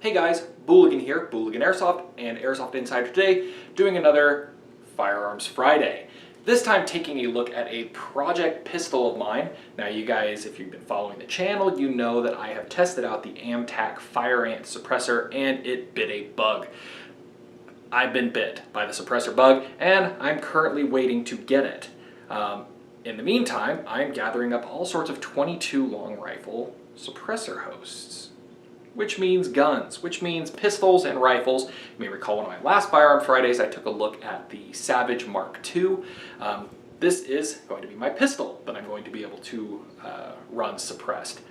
Hey guys, Booligan here, Booligan Airsoft and Airsoft Insider today, doing another Firearms Friday. This time taking a look at a project pistol of mine. Now you guys, if you've been following the channel, you know that I have tested out the MKIII Fire Ant suppressor and it bit a bug. I've been bit by the suppressor bug and I'm currently waiting to get it. In the meantime, I'm gathering up all sorts of 22 long rifle suppressor hosts. Which means guns, which means pistols and rifles. You may recall one of my last Firearm Fridays, I took a look at the Savage Mark II. This is going to be my pistol that I'm going to be able to run suppressed.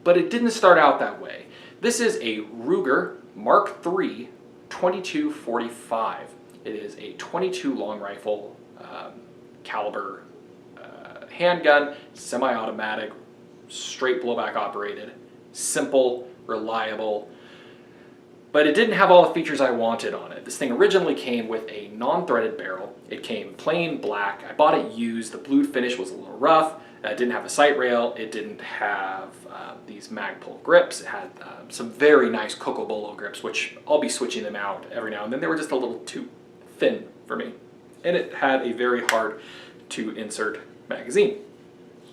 But it didn't start out that way. This is a Ruger Mark III 2245. It is a 22 long rifle caliber handgun, semi-automatic, straight blowback operated, simple, reliable, but it didn't have all the features I wanted on it. This thing originally came with a non-threaded barrel. It came plain black. I bought it used. The blue finish was a little rough. It didn't have a sight rail. It didn't have these Magpul grips. It had some very nice Cocobolo grips, which I'll be switching them out every now and then. They were just a little too thin for me. And it had a very hard to insert magazine.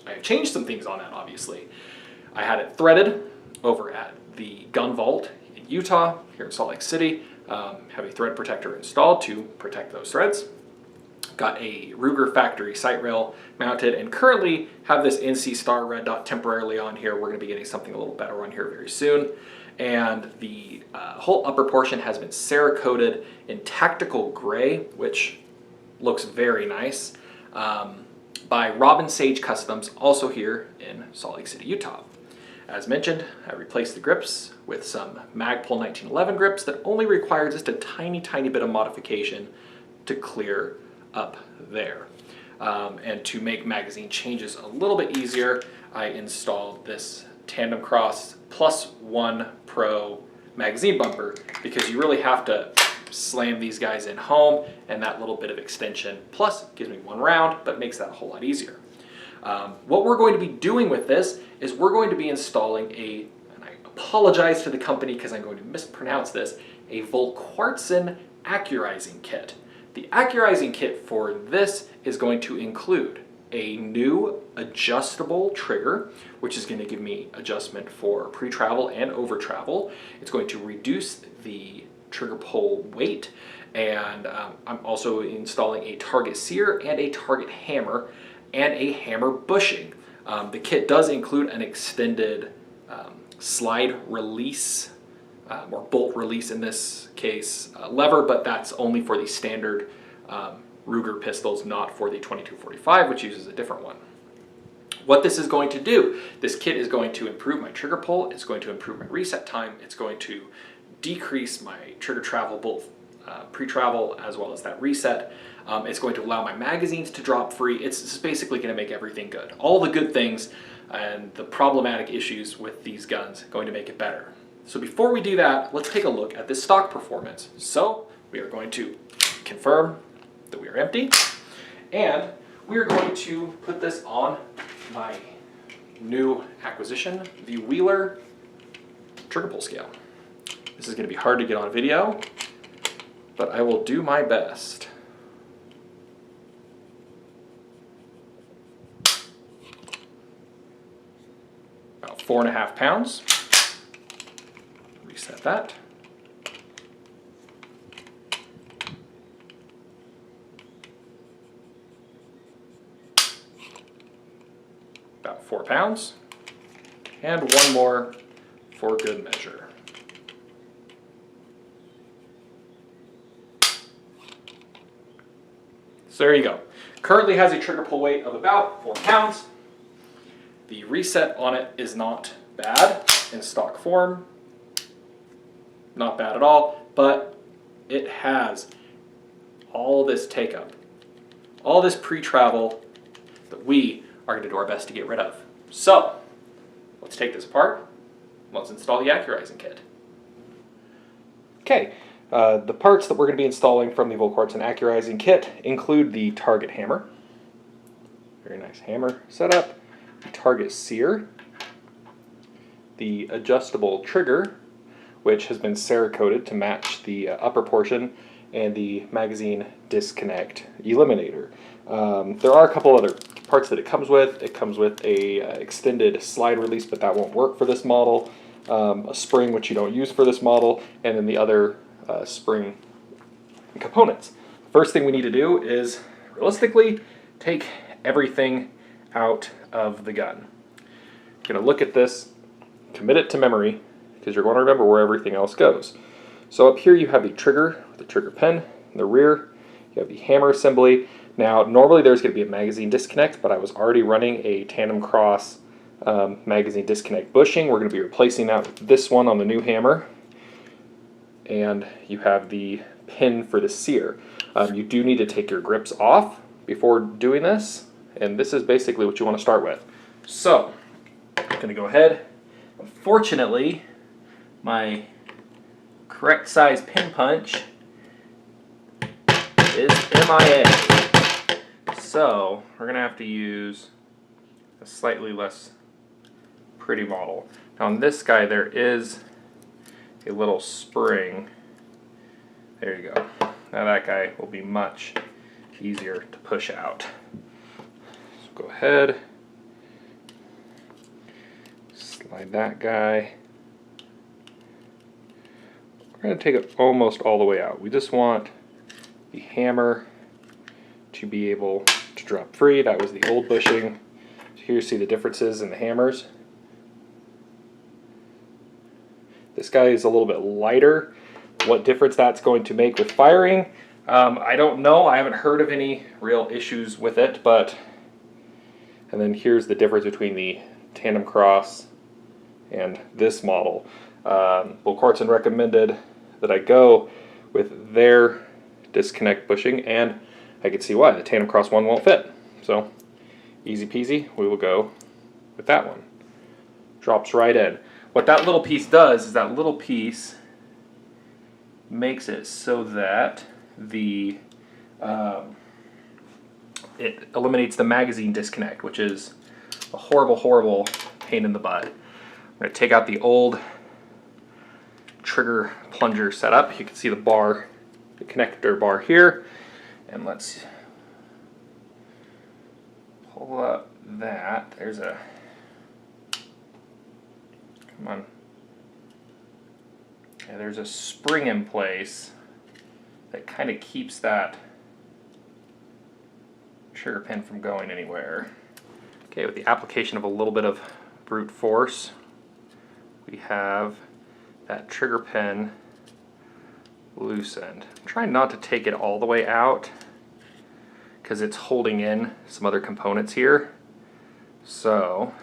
I changed some things on that, obviously. I had it threaded over at the gun vault in Utah, here in Salt Lake City. Have a thread protector installed to protect those threads. Got a Ruger factory sight rail mounted and currently have this NC Star red dot temporarily on here. We're going to be getting something a little better on here very soon. And the whole upper portion has been Cerakoted in tactical gray, which looks very nice, by Robin Sage Customs, also here in Salt Lake City, Utah. As mentioned, I replaced the grips with some Magpul 1911 grips that only require just a tiny bit of modification to clear up there. And to make magazine changes a little bit easier, I installed this Tandem Cross +1 Pro magazine bumper because you really have to slam these guys in home, and that little bit of extension plus gives me one round, but makes that a whole lot easier. What we're going to be doing with this is we're going to be installing and I apologize to the company because I'm going to mispronounce this, a Volquartsen Accurizing kit. The Accurizing kit for this is going to include a new adjustable trigger, which is going to give me adjustment for pre-travel and over-travel. It's going to reduce the trigger pull weight, and I'm also installing a target sear and a target hammer and a hammer bushing. The kit does include an extended slide release, or bolt release in this case, lever, but that's only for the standard Ruger pistols, not for the 2245, which uses a different one. What this is going to do, this kit is going to improve my trigger pull, it's going to improve my reset time, it's going to decrease my trigger travel, both pre-travel as well as that reset. It's going to allow my magazines to drop free. It's just basically going to make everything good. All the good things and the problematic issues with these guns going to make it better. So before we do that, let's take a look at this stock performance. So we are going to confirm that we are empty, and we are going to put this on my new acquisition, the Wheeler trigger pull scale. This is going to be hard to get on video, but I will do my best. About 4.5 pounds. Reset that. About 4 pounds. And one more for good measure. So there you go. Currently has a trigger pull weight of about 4 pounds. The reset on it is not bad in stock form. Not bad at all, but it has all this take up, all this pre-travel that we are going to do our best to get rid of. So let's take this apart. Let's install the Accurizing kit. Okay. The parts that we're going to be installing from the Volquartsen Accurizing kit include the target hammer, very nice hammer setup, the target sear, the adjustable trigger, which has been Cerakoted to match the upper portion, and the magazine disconnect eliminator. There are a couple other parts that it comes with. It comes with a extended slide release, but that won't work for this model. A spring, which you don't use for this model, and then the other spring components. First thing we need to do is realistically take everything out of the gun. You're going to look at this, commit it to memory, because you're going to remember where everything else goes. So up here you have the trigger, the trigger pin. In the rear you have the hammer assembly. Now normally there's going to be a magazine disconnect, but I was already running a tandem cross magazine disconnect bushing. We're going to be replacing that with this one on the new hammer. And you have the pin for the sear. You do need to take your grips off before doing this, and this is basically what you want to start with. So I'm going to go ahead. Unfortunately, my correct size pin punch is MIA. So we're going to have to use a slightly less pretty model. Now on this guy there is a little spring. There you go. Now that guy will be much easier to push out. So go ahead, slide that guy. We're going to take it almost all the way out. We just want the hammer to be able to drop free. That was the old bushing. So here you see the differences in the hammers. This guy is a little bit lighter. What difference that's going to make with firing, I don't know. I haven't heard of any real issues with it, but... And then here's the difference between the tandem cross and this model. Volquartsen recommended that I go with their disconnect bushing, and I can see why. The tandem cross one won't fit. So, easy peasy, we will go with that one. Drops right in. What that little piece does is that little piece makes it so that the it eliminates the magazine disconnect, which is a horrible pain in the butt. I'm going to take out the old trigger plunger setup. You can see the bar, the connector bar here, and let's pull up that. There's a, come on. Yeah, there's a spring in place that kind of keeps that trigger pin from going anywhere. Okay, with the application of a little bit of brute force, we have that trigger pin loosened. I'm trying not to take it all the way out because it's holding in some other components here. So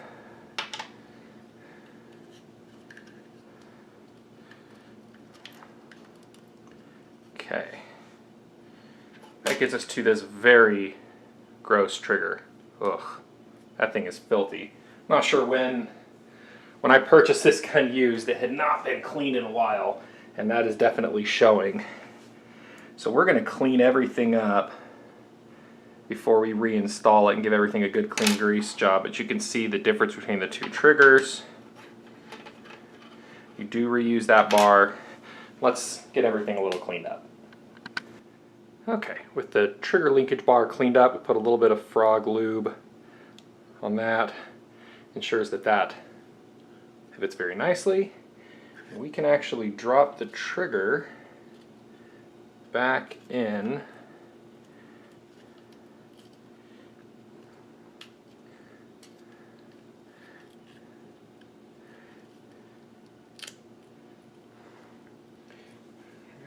okay, that gets us to this very gross trigger. Ugh, that thing is filthy. I'm not sure when I purchased this gun used, it had not been cleaned in a while, and that is definitely showing. So we're going to clean everything up before we reinstall it and give everything a good clean grease job. But you can see the difference between the two triggers. You do reuse that bar. Let's get everything a little cleaned up. Okay, with the trigger linkage bar cleaned up, we put a little bit of frog lube on that. Ensures that that pivots very nicely. And we can actually drop the trigger back in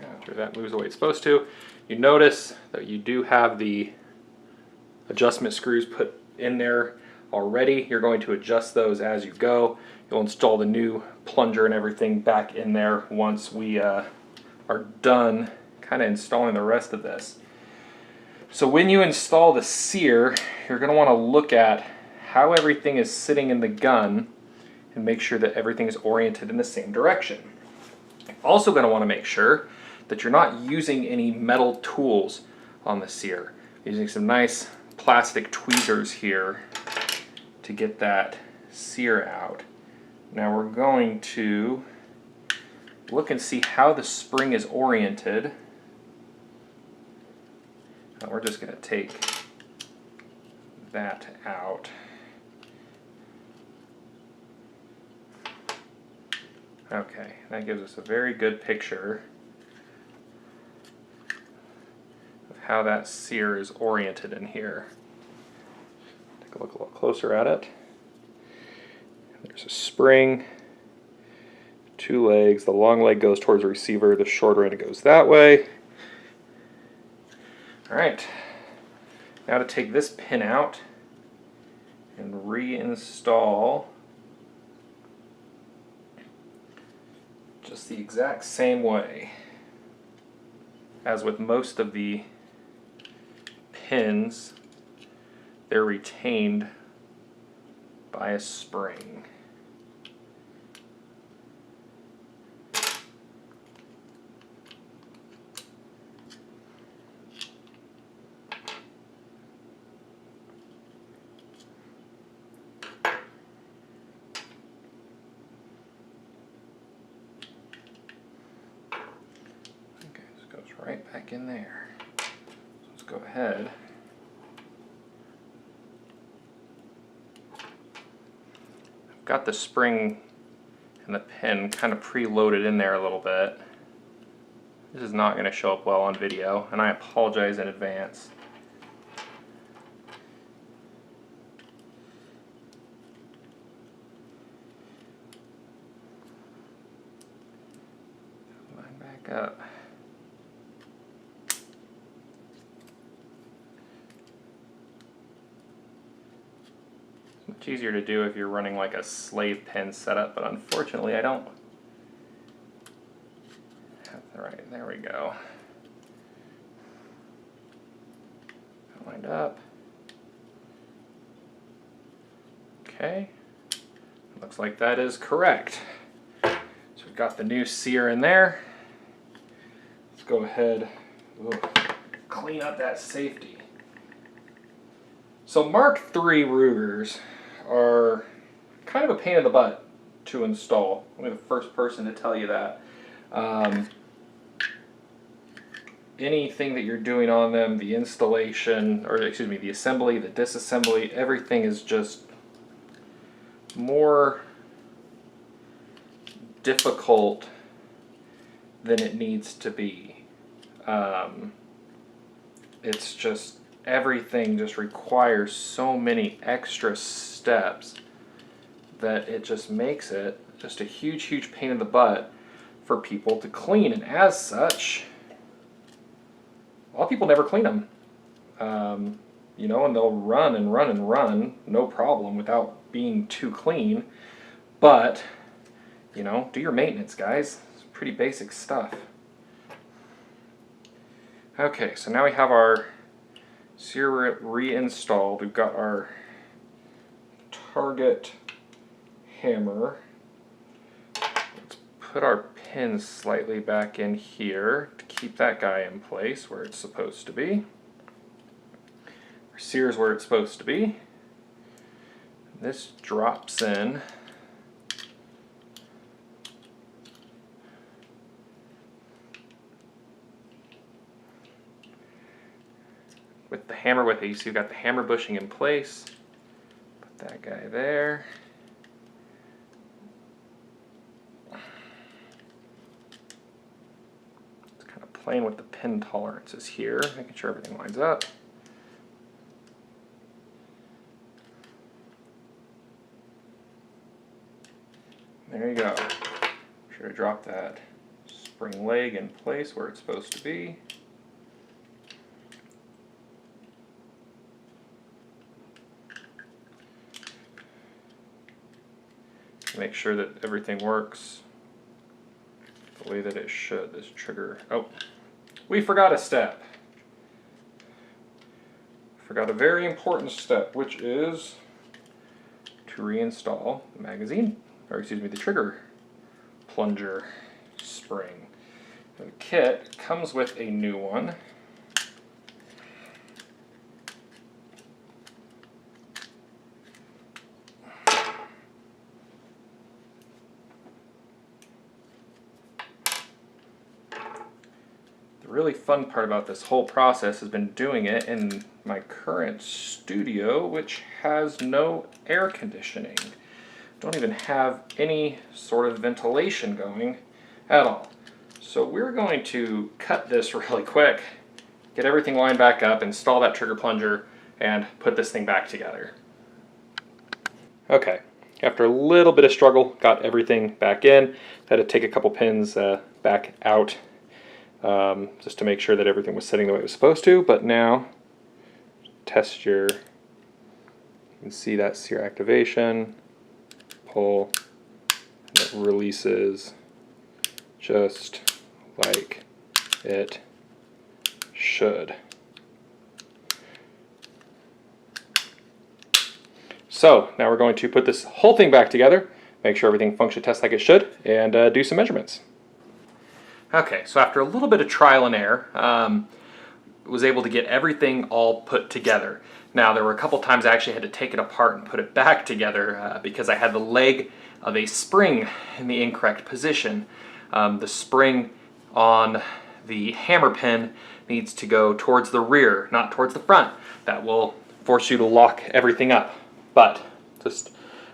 after that moves the way it's supposed to. You notice that you do have the adjustment screws put in there already. You're going to adjust those as you go. You'll install the new plunger and everything back in there once we are done kind of installing the rest of this. So when you install the sear, you're going to want to look at how everything is sitting in the gun and make sure that everything is oriented in the same direction. You're also going to want to make sure that you're not using any metal tools on the sear. Using some nice plastic tweezers here to get that sear out. Now we're going to look and see how the spring is oriented. Now we're just going to take that out. Okay, that gives us a very good picture of how that sear is oriented in here. Take a look a little closer at it. There's a spring, 2 legs. The long leg goes towards the receiver, the shorter end goes that way. Alright, now to take this pin out and reinstall just the exact same way as with most of the pins. They're retained by a spring. Right back in there. So let's go ahead. I've got the spring and the pin kind of preloaded in there a little bit. This is not going to show up well on video, and I apologize in advance. Line back up. Much easier to do if you're running like a slave pin setup, but unfortunately I don't have the right. There we go. Lined up. Okay. Looks like that is correct. So we've got the new sear in there. Let's go ahead, clean up that safety. So Mark III Rugers are kind of a pain in the butt to install. I'm the first person to tell you that. Anything that you're doing on them, the installation, or excuse me, the assembly, the disassembly, everything is just more difficult than it needs to be. It's just, everything just requires so many extra steps that it just makes it just a huge pain in the butt for people to clean. And as such, a lot of people never clean them. You know, and they'll run and run and run, no problem, without being too clean. But, you know, do your maintenance, guys. It's pretty basic stuff. Okay, so now we have our sear reinstalled. We've got our target hammer. Let's put our pin slightly back in here to keep that guy in place where it's supposed to be. Our sear's where it's supposed to be. This drops in with the hammer with it. You see you've got the hammer bushing in place. Put that guy there. Just kind of playing with the pin tolerances here, making sure everything lines up. There you go. Be sure to drop that spring leg in place where it's supposed to be. Make sure that everything works the way that it should. This trigger, oh, we forgot a step. Forgot a very important step, which is to reinstall the magazine, or excuse me, the trigger plunger spring. The kit comes with a new one. The really fun part about this whole process has been doing it in my current studio, which has no air conditioning. Don't even have any sort of ventilation going at all. So we're going to cut this really quick, get everything lined back up, install that trigger plunger, and put this thing back together. Okay, after a little bit of struggle, got everything back in. Had to take a couple pins back out just to make sure that everything was sitting the way it was supposed to. But now, test you can see that sear activation, pull, and it releases just like it should. So now we're going to put this whole thing back together, make sure everything function tests like it should, and do some measurements. Okay, so after a little bit of trial and error, was able to get everything all put together. Now there were a couple times I actually had to take it apart and put it back together because I had the leg of a spring in the incorrect position. The spring on the hammer pin needs to go towards the rear, not towards the front. That will force you to lock everything up. But just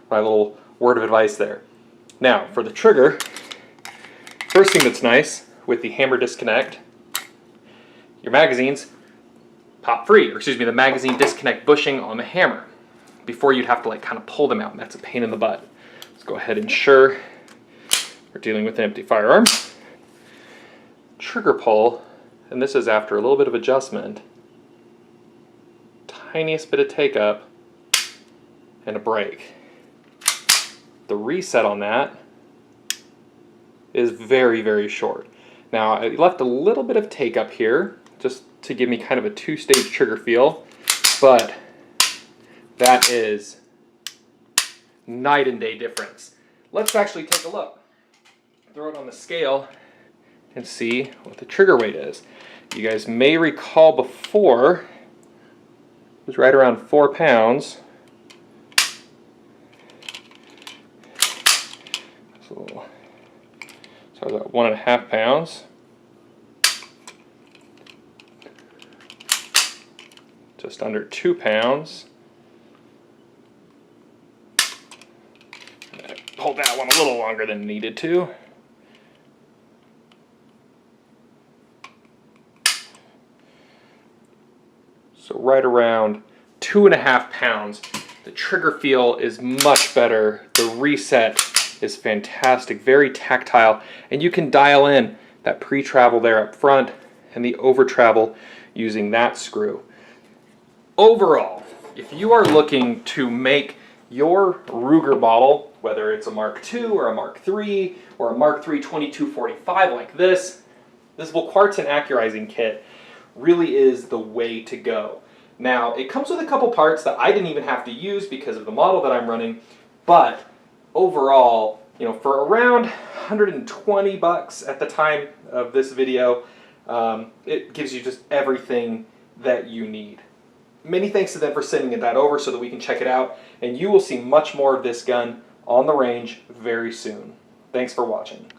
my little word of advice there. Now for the trigger, first thing that's nice with the hammer disconnect, your magazines pop free, or excuse me, the magazine disconnect bushing on the hammer. Before you'd have to like kind of pull them out, and that's a pain in the butt. Let's go ahead and ensure we're dealing with an empty firearm. Trigger pull, and this is after a little bit of adjustment, tiniest bit of take up, and a break. The reset on that is very, very short. Now I left a little bit of take up here just to give me kind of a two-stage trigger feel, but that is night and day difference. Let's actually take a look. Throw it on the scale and see what the trigger weight is. You guys may recall before it was right around 4 pounds. So I was at 1.5 pounds. Just under 2 pounds. Hold that one a little longer than needed to. So right around 2.5 pounds. The trigger feel is much better. The reset is fantastic, very tactile, and you can dial in that pre-travel there up front and the over-travel using that screw. Overall, if you are looking to make your Ruger bottle, whether it's a Mark II or a Mark III or a Mark III 2245 like this Volquartsen Accurizing kit really is the way to go. Now, it comes with a couple parts that I didn't even have to use because of the model that I'm running, but overall, you know, for around 120 bucks at the time of this video, it gives you just everything that you need. Many thanks to them for sending that over so that we can check it out, and you will see much more of this gun on the range very soon. Thanks for watching.